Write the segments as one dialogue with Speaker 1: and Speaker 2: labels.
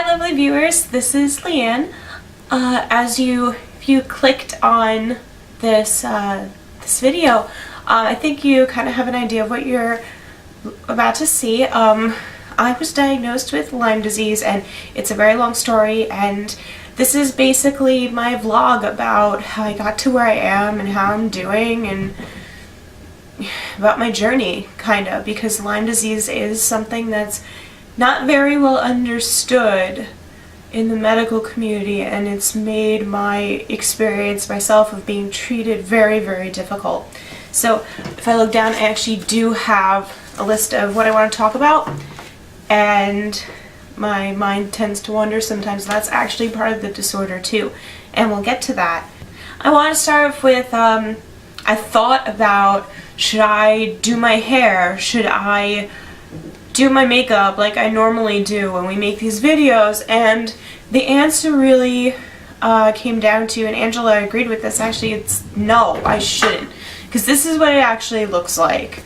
Speaker 1: lovely viewers, this is Leanne. If you clicked on this video, I think you kind of have an idea of what you're about to see. I was diagnosed with Lyme disease, and it's a very long story, and this is basically my vlog about how I got to where I am and how I'm doing, and about my journey, kind of, because Lyme disease is something that's not very well understood in the medical community, and it's made my experience myself of being treated very, very difficult. So if I look down, I actually do have a list of what I want to talk about, and my mind tends to wander sometimes. That's actually part of the disorder too, and we'll get to that. I want to start off with I thought about, should I do my hair? Should I do my makeup like I normally do when we make these videos? And the answer really came down to, and Angela agreed with this actually, it's no, I shouldn't, because this is what it actually looks like.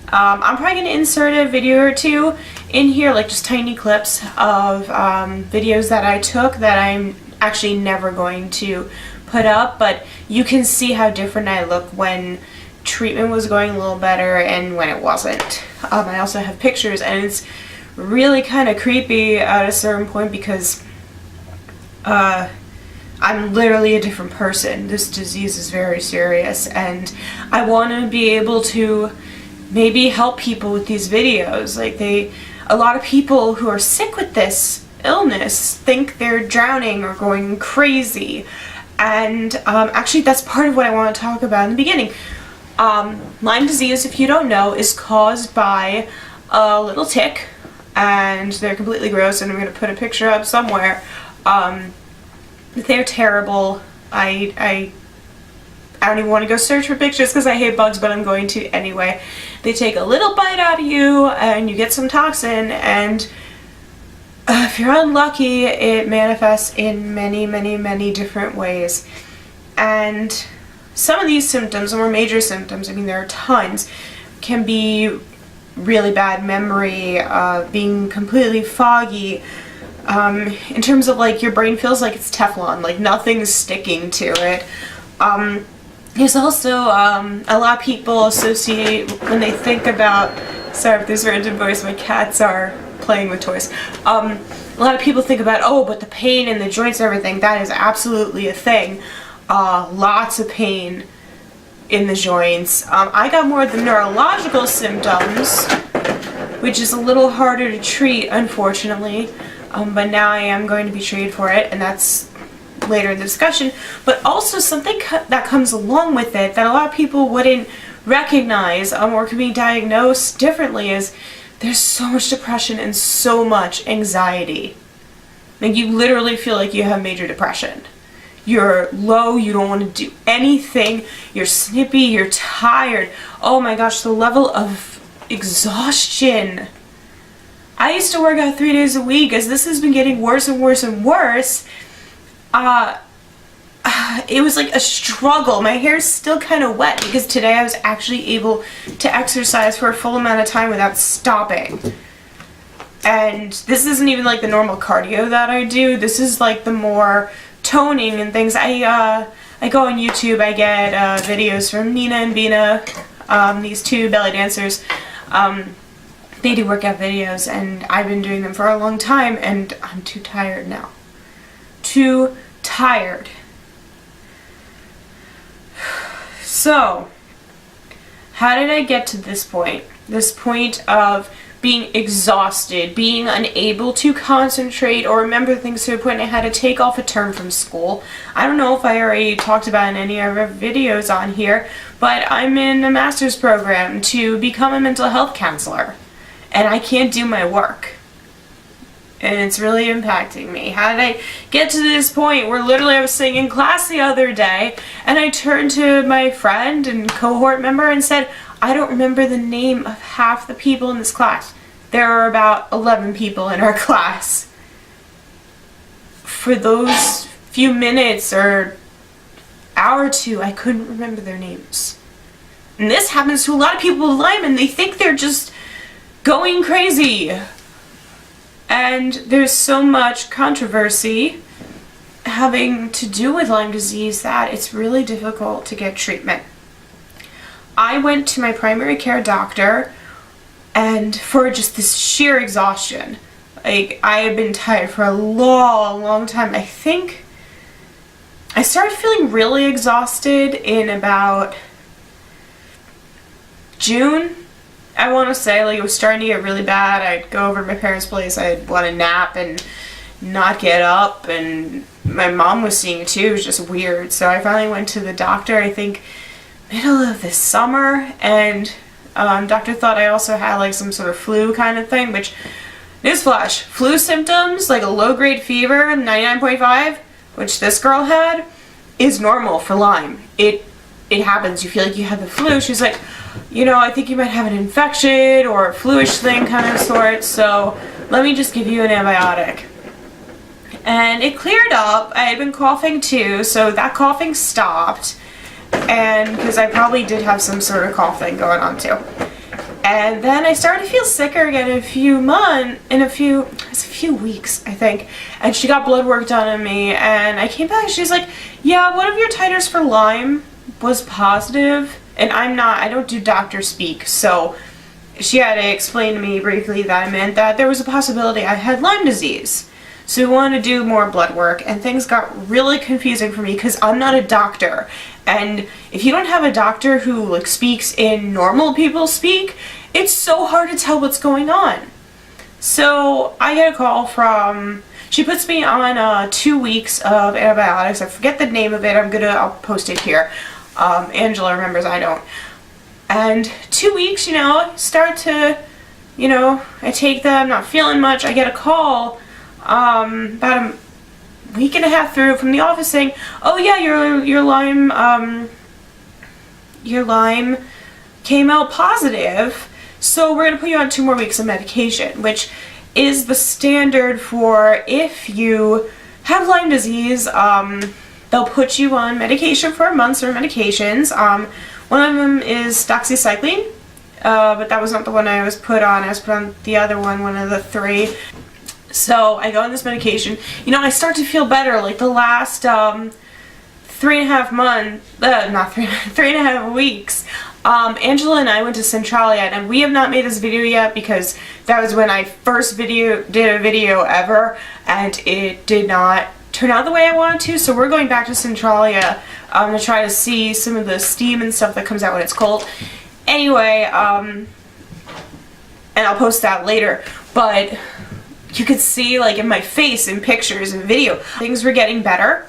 Speaker 1: I'm probably going to insert a video or two in here, like just tiny clips of videos that I took that I'm actually never going to put up, but you can see how different I look when treatment was going a little better and when it wasn't. I also have pictures, and it's really kind of creepy at a certain point because I'm literally a different person. This disease is very serious, and I want to be able to maybe help people with these videos. Like, a lot of people who are sick with this illness think they're drowning or going crazy, and actually that's part of what I want to talk about in the beginning. Lyme disease, if you don't know, is caused by a little tick, and they're completely gross, and I'm going to put a picture up somewhere. They're terrible. I don't even want to go search for pictures because I hate bugs, but I'm going to anyway. They take a little bite out of you, and you get some toxin, and if you're unlucky, it manifests in many, many, many different ways. And some of these symptoms, the more major symptoms, I mean there are tons, can be really bad memory, being completely foggy, in terms of like your brain feels like it's Teflon, like nothing's sticking to it. There's also a lot of people associate, when they think about, sorry if there's random voice, my cats are playing with toys. A lot of people think about, oh, but the pain in the joints and everything, that is absolutely a thing. Lots of pain in the joints. I got more of the neurological symptoms, which is a little harder to treat, unfortunately, but now I am going to be treated for it, and that's later in the discussion. But also something that comes along with it that a lot of people wouldn't recognize or can be diagnosed differently is there's so much depression and so much anxiety. Like, you literally feel like you have major depression. You're low, you don't want to do anything, you're snippy, you're tired. Oh my gosh, the level of exhaustion. I used to work out 3 days a week. As this has been getting worse and worse and worse, it was like a struggle. My hair's still kind of wet because today I was actually able to exercise for a full amount of time without stopping. And this isn't even like the normal cardio that I do. This is like the more toning and things. I go on YouTube, I get videos from Nina and Bina, these two belly dancers. They do workout videos, and I've been doing them for a long time, and I'm too tired now. Too tired. So, how did I get to this point? This point of being exhausted, being unable to concentrate or remember things to a point I had to take off a term from school. I don't know if I already talked about in any of our videos on here, but I'm in a master's program to become a mental health counselor, and I can't do my work. And it's really impacting me. How did I get to this point where literally I was sitting in class the other day, and I turned to my friend and cohort member and said, I don't remember the name of half the people in this class. There are about 11 people in our class. For those few minutes or hour or two, I couldn't remember their names. And this happens to a lot of people with Lyme, and they think they're just going crazy. And there's so much controversy having to do with Lyme disease that it's really difficult to get treatment. I went to my primary care doctor, and for just this sheer exhaustion, like, I have been tired for a long time. I think I started feeling really exhausted in about June, I want to say. Like, it was starting to get really bad. I'd go over to my parents' place, I'd want to nap and not get up, and my mom was seeing it too. It was just weird. So I finally went to the doctor, I think middle of this summer, and doctor thought I also had like some sort of flu kind of thing, which, newsflash, flu symptoms like a low-grade fever, 99.5, which this girl had, is normal for Lyme. It happens. You feel like you have the flu. She's like, you know, I think you might have an infection or a flu-ish thing kind of sort, so let me just give you an antibiotic. And it cleared up. I had been coughing too, so that coughing stopped, and because I probably did have some sort of coughing going on too. And then I started to feel sicker again in a few weeks, I think. And she got blood work done on me, and I came back and she's like, yeah, one of your titers for Lyme was positive. And I don't do doctor speak, so she had to explain to me briefly that meant that there was a possibility I had Lyme disease. So we wanted to do more blood work, and things got really confusing for me because I'm not a doctor. And if you don't have a doctor who like speaks in normal people speak, it's so hard to tell what's going on. So I get a call from, she puts me on 2 weeks of antibiotics. I forget the name of it. I'll post it here. Angela remembers, I don't. And 2 weeks, you know, start to, you know, I take them, not feeling much. I get a call about a week and a half through from the office saying, oh yeah, your Lyme came out positive, so we're gonna put you on 2 more weeks of medication, which is the standard for if you have Lyme disease. They'll put you on medication for a month's or medications. One of them is doxycycline, but that was not the one I was put on. I was put on the other one of the 3. So I go on this medication. You know, I start to feel better. Like the last 3.5 months, not 3.5 weeks. Angela and I went to Centralia, and we have not made this video yet because that was when I first did a video ever, and it did not turn out the way I wanted to. So we're going back to Centralia to try to see some of the steam and stuff that comes out when it's cold. Anyway, and I'll post that later, but you could see like in my face in pictures and video, things were getting better,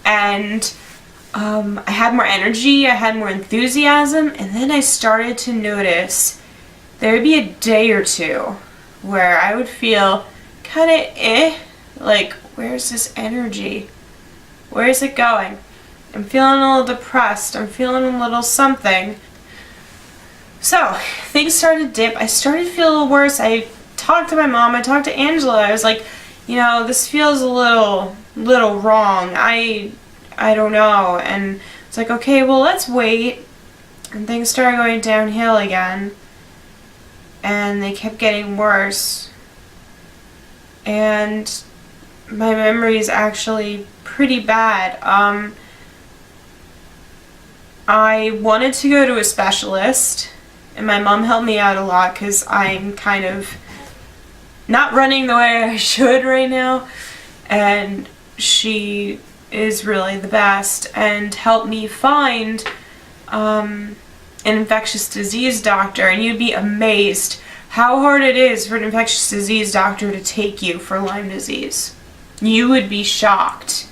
Speaker 1: and I had more energy, I had more enthusiasm, and then I started to notice there would be a day or two where I would feel kind of like, where's this energy? Where is it going? I'm feeling a little depressed. I'm feeling a little something. So things started to dip. I started to feel a little worse. I talked to my mom. I talked to Angela. I was like, you know, this feels a little wrong. I don't know. And it's like, okay, well, let's wait. And things started going downhill again. And they kept getting worse. And my memory is actually pretty bad. I wanted to go to a specialist, and my mom helped me out a lot because I'm kind of not running the way I should right now, and she is really the best and helped me find an infectious disease doctor. And you'd be amazed how hard it is for an infectious disease doctor to take you for Lyme disease. You would be shocked.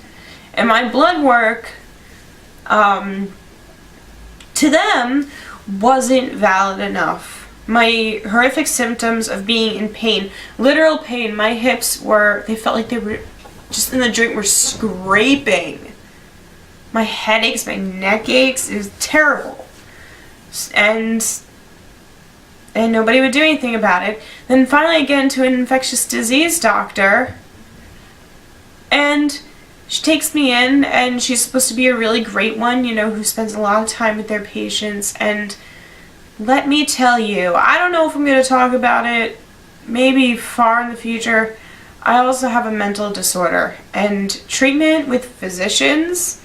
Speaker 1: And my blood work, to them, wasn't valid enough. My horrific symptoms of being in pain, literal pain, my hips they felt like they were just in the joint were scraping. My headaches, my neck aches, it was terrible. And nobody would do anything about it. Then finally I get into an infectious disease doctor, and she takes me in, and she's supposed to be a really great one, you know, who spends a lot of time with their patients. And let me tell you, I don't know if I'm going to talk about it maybe far in the future, I also have a mental disorder, and treatment with physicians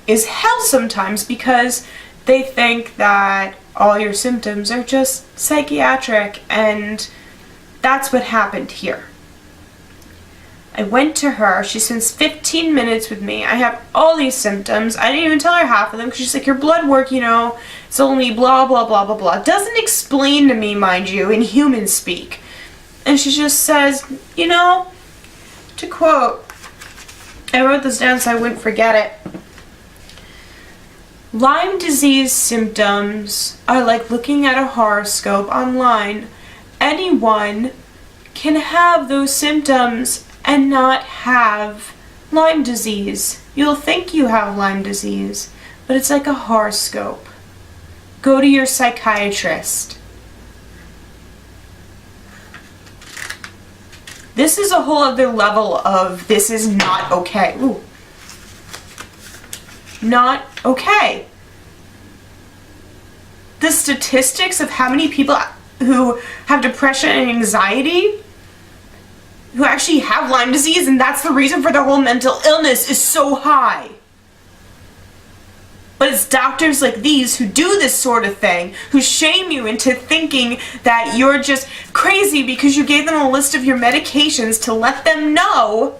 Speaker 1: is hell sometimes because they think that all your symptoms are just psychiatric, and that's what happened here. I went to her. She spends 15 minutes with me. I have all these symptoms. I didn't even tell her half of them because she's like, your blood work, you know, it's only blah, blah, blah, blah, blah. Doesn't explain to me, mind you, in human speak. And she just says, you know, to quote, I wrote this down so I wouldn't forget it. Lyme disease symptoms are like looking at a horoscope online. Anyone can have those symptoms and not have Lyme disease. You'll think you have Lyme disease, but it's like a horoscope. Go to your psychiatrist. This is a whole other level of this is not okay. Ooh. Not okay. The statistics of how many people who have depression and anxiety who actually have Lyme disease, and that's the reason for their whole mental illness, is so high. But it's doctors like these who do this sort of thing, who shame you into thinking that you're just crazy because you gave them a list of your medications to let them know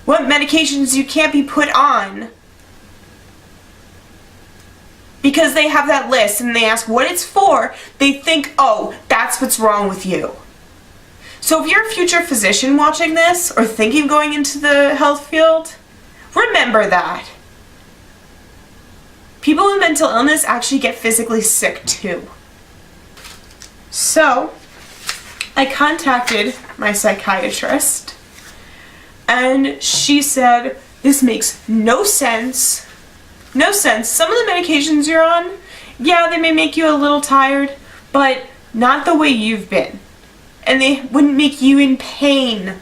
Speaker 1: what medications you can't be put on. Because they have that list and they ask what it's for, they think, oh, that's what's wrong with you. So if you're a future physician watching this or thinking of going into the health field, remember that. People with mental illness actually get physically sick too. So I contacted my psychiatrist and she said, this makes no sense. No sense. Some of the medications you're on, yeah, they may make you a little tired, but not the way you've been. And they wouldn't make you in pain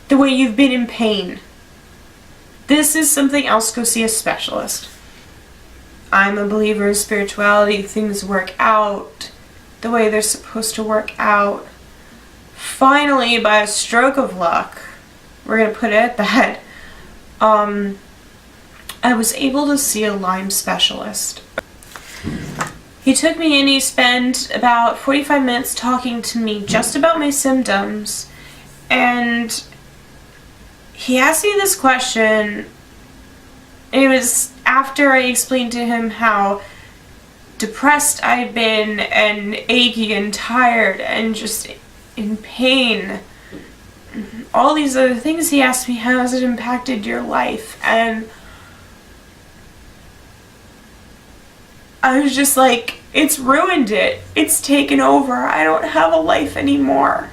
Speaker 1: the way you've been in pain. This is something else. Go see a specialist. I'm a believer in spirituality. Things work out the way they're supposed to work out. Finally, by a stroke of luck, we're going to put it at that, I was able to see a Lyme specialist. He took me in, he spent about 45 minutes talking to me just about my symptoms, and he asked me this question. It was after I explained to him how depressed I'd been and achy and tired and just in pain. All these other things. He asked me, how has it impacted your life? And I was just like, it's ruined it. It's taken over. I don't have a life anymore.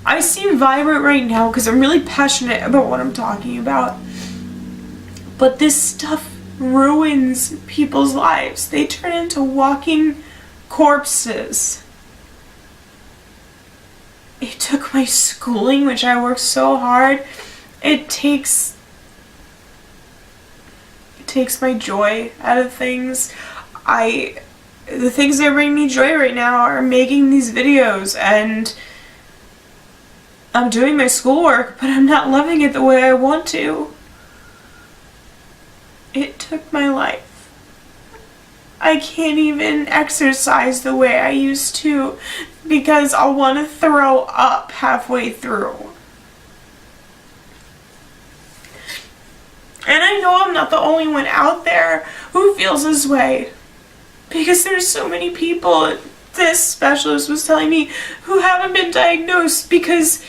Speaker 1: I seem vibrant right now because I'm really passionate about what I'm talking about. But this stuff ruins people's lives. They turn into walking corpses. It took my schooling, which I worked so hard. It takes my joy out of things. The things that bring me joy right now are making these videos, and I'm doing my schoolwork, but I'm not loving it the way I want to. It took my life. I can't even exercise the way I used to because I'll want to throw up halfway through. And I know I'm not the only one out there who feels this way, because there's so many people, this specialist was telling me, who haven't been diagnosed, because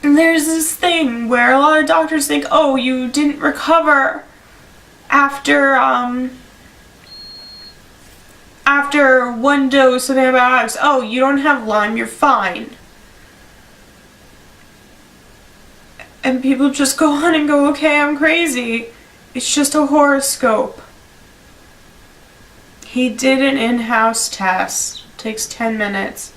Speaker 1: there's this thing where a lot of doctors think, oh, you didn't recover after one dose of antibiotics. Oh, you don't have Lyme, you're fine. And people just go on and go, okay, I'm crazy. It's just a horoscope. He did an in-house test. It takes 10 minutes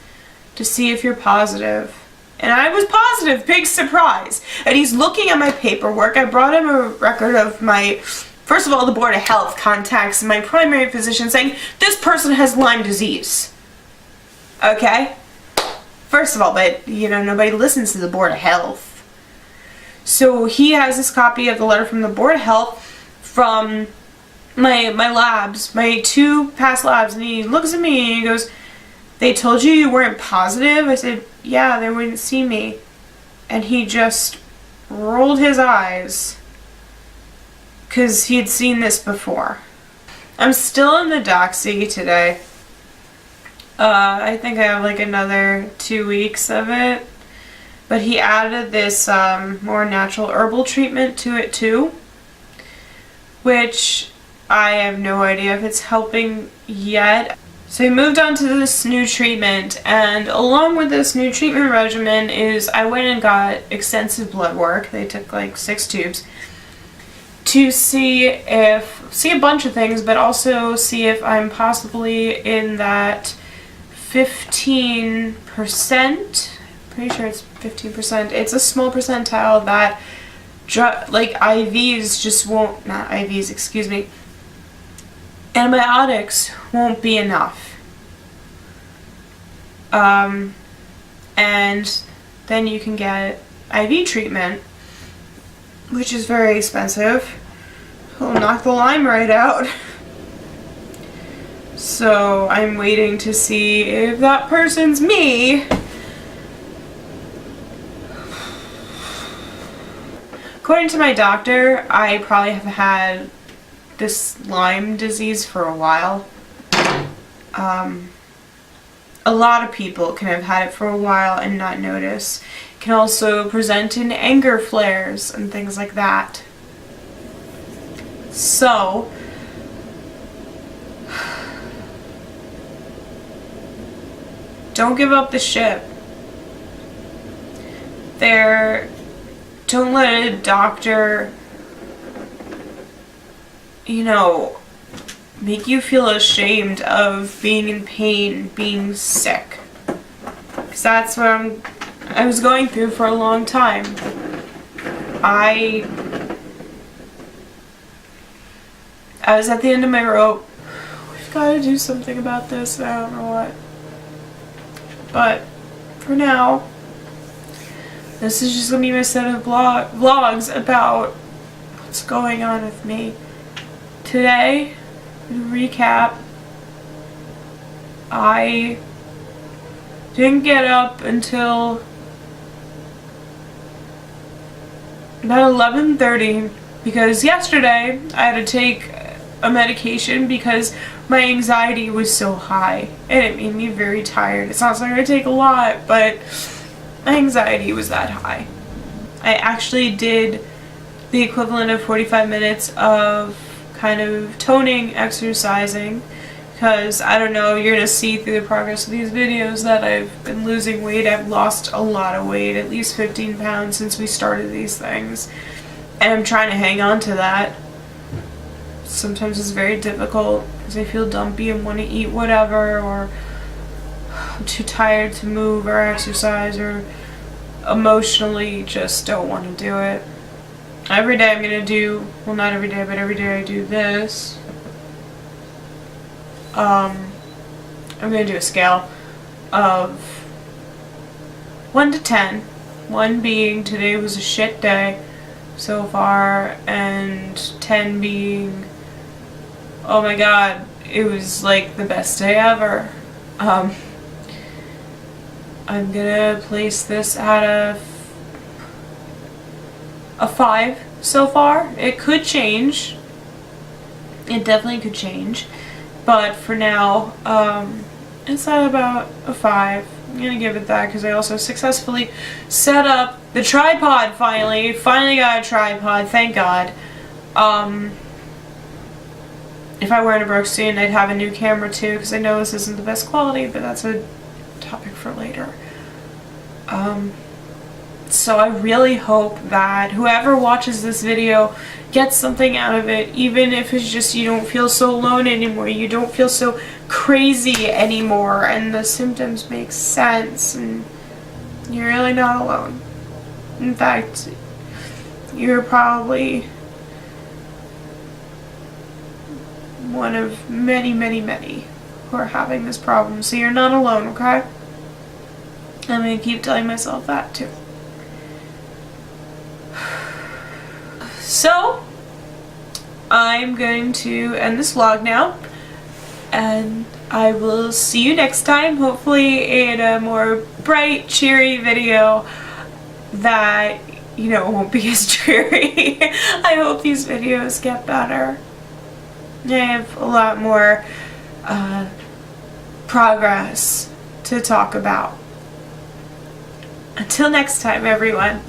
Speaker 1: to see if you're positive. And I was positive, big surprise. And he's looking at my paperwork. I brought him a record of my, first of all, the Board of Health contacts my primary physician saying, this person has Lyme disease. Okay? First of all, but, you know, nobody listens to the Board of Health. So he has this copy of the letter from the Board of Health from my labs, my 2 past labs, and he looks at me and he goes, "They told you weren't positive?" I said, "Yeah, they wouldn't see me." And he just rolled his eyes because he had seen this before. I'm still on the doxy today. I think I have like another 2 weeks of it. But he added this more natural herbal treatment to it too, which I have no idea if it's helping yet. So he moved on to this new treatment, and along with this new treatment regimen is I went and got extensive blood work. They took like 6 tubes to see a bunch of things, but also see if I'm possibly in that 15%, pretty sure it's 15%. It's a small percentile that like IVs just won't, not IVs, excuse me, antibiotics won't be enough. And then you can get IV treatment, which is very expensive. It'll knock the Lyme right out. So I'm waiting to see if that person's me. According to my doctor, I probably have had this Lyme disease for a while. A lot of people can have had it for a while and not notice. It can also present in anger flares and things like that. So, don't give up the ship. Don't let a doctor, you know, make you feel ashamed of being in pain, being sick. Because that's what I was going through for a long time. I was at the end of my rope. We've got to do something about this, I don't know what. But for now, this is just going to be my set of vlogs about what's going on with me. Today, to recap, I didn't get up until about 11:30 because yesterday I had to take a medication because my anxiety was so high and it made me very tired. It's not something I take a lot, but my anxiety was that high. I actually did the equivalent of 45 minutes of kind of toning exercising because, I don't know, you're going to see through the progress of these videos that I've been losing weight. I've lost a lot of weight, at least 15 pounds since we started these things. And I'm trying to hang on to that. Sometimes it's very difficult because I feel dumpy and want to eat whatever, or I'm too tired to move or exercise, or emotionally just don't want to do it. Every day I'm going to do, well, not every day, but every day I do this. I'm going to do a scale of 1 to 10. 1 being today was a shit day so far, and 10 being, oh my god, it was like the best day ever. I'm gonna place this at a 5 so far. It could change. It definitely could change. But for now, it's at about a 5. I'm gonna give it that because I also successfully set up the tripod finally. Finally got a tripod, thank God. If I were in a broke scene, I'd have a new camera too, because I know this isn't the best quality, but that's a topic for later. So I really hope that whoever watches this video gets something out of it, even if it's just you don't feel so alone anymore, you don't feel so crazy anymore, and the symptoms make sense, and you're really not alone. In fact, you're probably one of many, many, many who are having this problem, so you're not alone, okay? I'm going to keep telling myself that too. So, I'm going to end this vlog now, and I will see you next time, hopefully in a more bright, cheery video that, you know, won't be as dreary. I hope these videos get better. I have a lot more progress to talk about. Until next time, everyone.